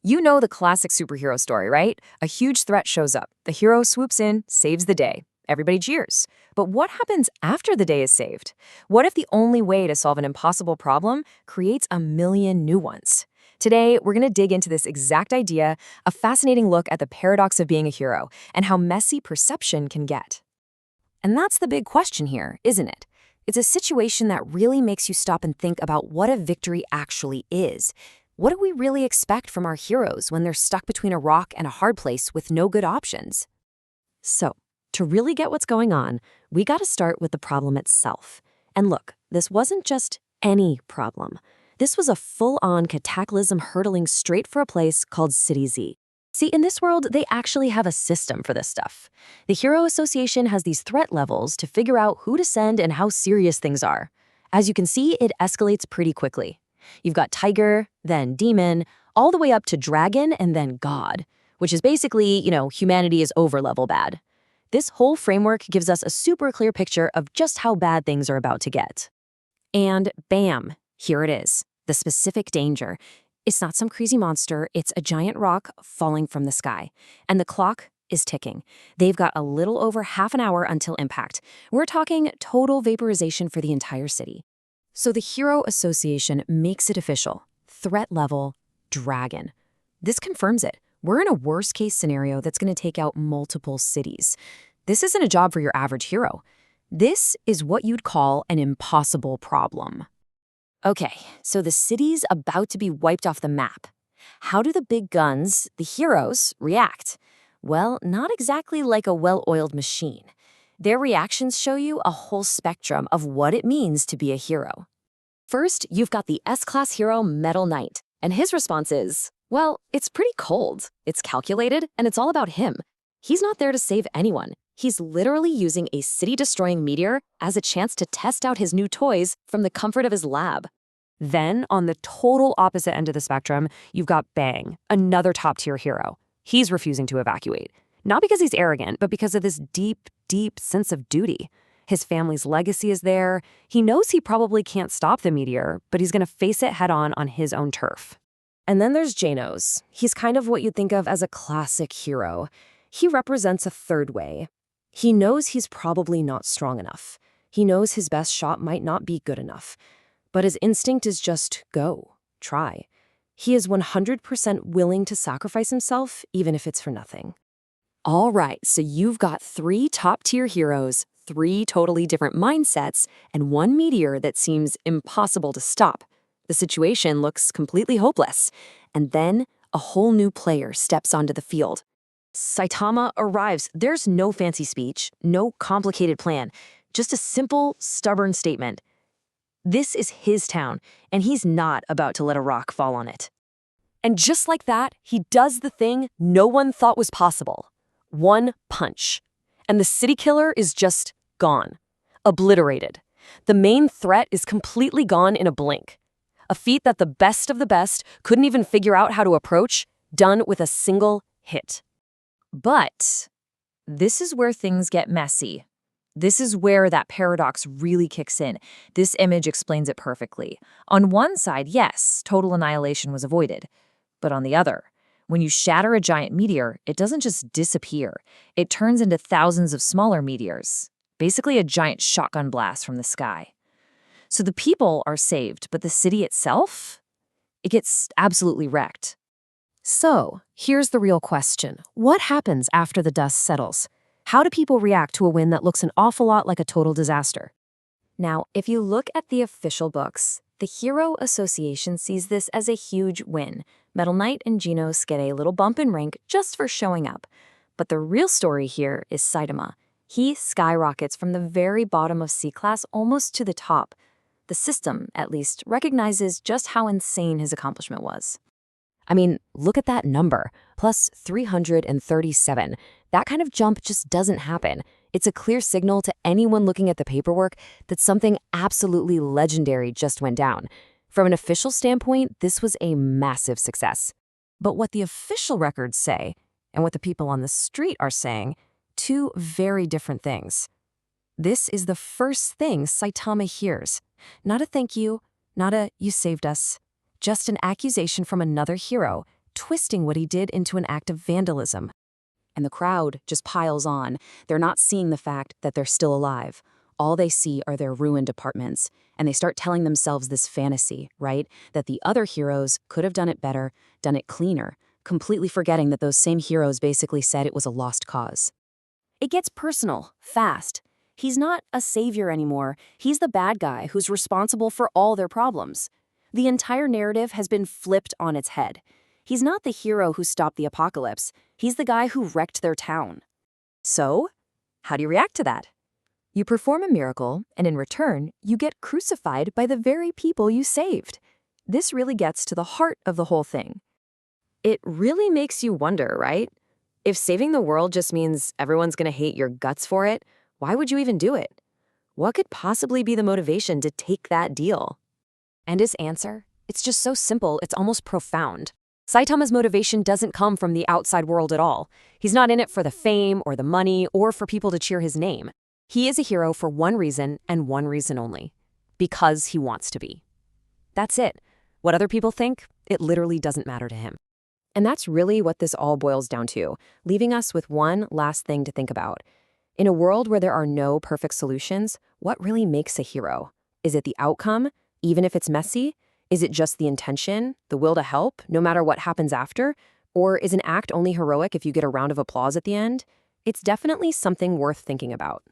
You know the classic superhero story, right? A huge threat shows up. The hero swoops in, saves the day. Everybody cheers. But what happens after the day is saved? What if the only way to solve an impossible problem creates a million new ones? Today, we're going to dig into this exact idea, a fascinating look at the paradox of being a hero, and how messy perception can get. And that's the big question here, isn't it? It's a situation that really makes you stop and think about what a victory actually is. What do we really expect from our heroes when they're stuck between a rock and a hard place with no good options? So, to really get what's going on, we got to start with the problem itself. And look, this wasn't just any problem. This was a full-on cataclysm hurtling straight for a place called City Z. See, in this world, they actually have a system for this stuff. The Hero Association has these threat levels to figure out who to send and how serious things are. As you can see, it escalates pretty quickly. You've got Tiger, then Demon, all the way up to Dragon, and then God, which is basically, humanity is over-level bad. This whole framework gives us a super clear picture of just how bad things are about to get. And bam, here it is, the specific danger. It's not some crazy monster, it's a giant rock falling from the sky. And the clock is ticking. They've got a little over half an hour until impact. We're talking total vaporization for the entire city. So the Hero Association makes it official. Threat level, Dragon. This confirms it. We're in a worst-case scenario that's going to take out multiple cities. This isn't a job for your average hero. This is what you'd call an impossible problem. Okay, so the city's about to be wiped off the map. How do the big guns, the heroes, react? Well, not exactly like a well-oiled machine. Their reactions show you a whole spectrum of what it means to be a hero. First, you've got the S-class hero Metal Knight, and his response is, well, it's pretty cold, it's calculated, and it's all about him. He's not there to save anyone. He's literally using a city-destroying meteor as a chance to test out his new toys from the comfort of his lab. Then, on the total opposite end of the spectrum, you've got Bang, another top-tier hero. He's refusing to evacuate. Not because he's arrogant, but because of this deep, deep sense of duty. His family's legacy is there. He knows he probably can't stop the meteor, but he's going to face it head-on on his own turf. And then there's Janos. He's kind of what you'd think of as a classic hero. He represents a third way. He knows he's probably not strong enough. He knows his best shot might not be good enough. But his instinct is just go, try. He is 100% willing to sacrifice himself, even if it's for nothing. All right, so you've got 3 top-tier heroes, 3 totally different mindsets, and 1 meteor that seems impossible to stop. The situation looks completely hopeless. And then a whole new player steps onto the field. Saitama arrives. There's no fancy speech, no complicated plan, just a simple, stubborn statement. This is his town, and he's not about to let a rock fall on it. And just like that, he does the thing no one thought was possible. 1 punch. And the city killer is just gone. Obliterated. The main threat is completely gone in a blink. A feat that the best of the best couldn't even figure out how to approach, done with a single hit. But this is where things get messy. This is where that paradox really kicks in. This image explains it perfectly. On one side, yes, total annihilation was avoided. But on the other, when you shatter a giant meteor, it doesn't just disappear. It turns into thousands of smaller meteors. Basically a giant shotgun blast from the sky. So the people are saved, but the city itself? It gets absolutely wrecked. So, here's the real question. What happens after the dust settles? How do people react to a win that looks an awful lot like a total disaster? Now, if you look at the official books, the Hero Association sees this as a huge win. Metal Knight and Genos get a little bump in rank just for showing up. But the real story here is Saitama. He skyrockets from the very bottom of C-Class almost to the top. The system, at least, recognizes just how insane his accomplishment was. I mean, look at that number, plus 337. That kind of jump just doesn't happen. It's a clear signal to anyone looking at the paperwork that something absolutely legendary just went down. From an official standpoint, this was a massive success. But what the official records say, and what the people on the street are saying, 2 very different things. This is the first thing Saitama hears. Not a thank you, not a you saved us. Just an accusation from another hero, twisting what he did into an act of vandalism. And the crowd just piles on. They're not seeing the fact that they're still alive. All they see are their ruined apartments, and they start telling themselves this fantasy, right? That the other heroes could have done it better, done it cleaner, completely forgetting that those same heroes basically said it was a lost cause. It gets personal, fast. He's not a savior anymore. He's the bad guy who's responsible for all their problems. The entire narrative has been flipped on its head. He's not the hero who stopped the apocalypse. He's the guy who wrecked their town. So, how do you react to that? You perform a miracle, and in return, you get crucified by the very people you saved. This really gets to the heart of the whole thing. It really makes you wonder, right? If saving the world just means everyone's gonna hate your guts for it, why would you even do it? What could possibly be the motivation to take that deal? And his answer? It's just so simple, it's almost profound. Saitama's motivation doesn't come from the outside world at all. He's not in it for the fame or the money or for people to cheer his name. He is a hero for one reason and one reason only. Because he wants to be. That's it. What other people think, it literally doesn't matter to him. And that's really what this all boils down to, leaving us with one last thing to think about. In a world where there are no perfect solutions, what really makes a hero? Is it the outcome, even if it's messy? Is it just the intention, the will to help, no matter what happens after? Or is an act only heroic if you get a round of applause at the end? It's definitely something worth thinking about.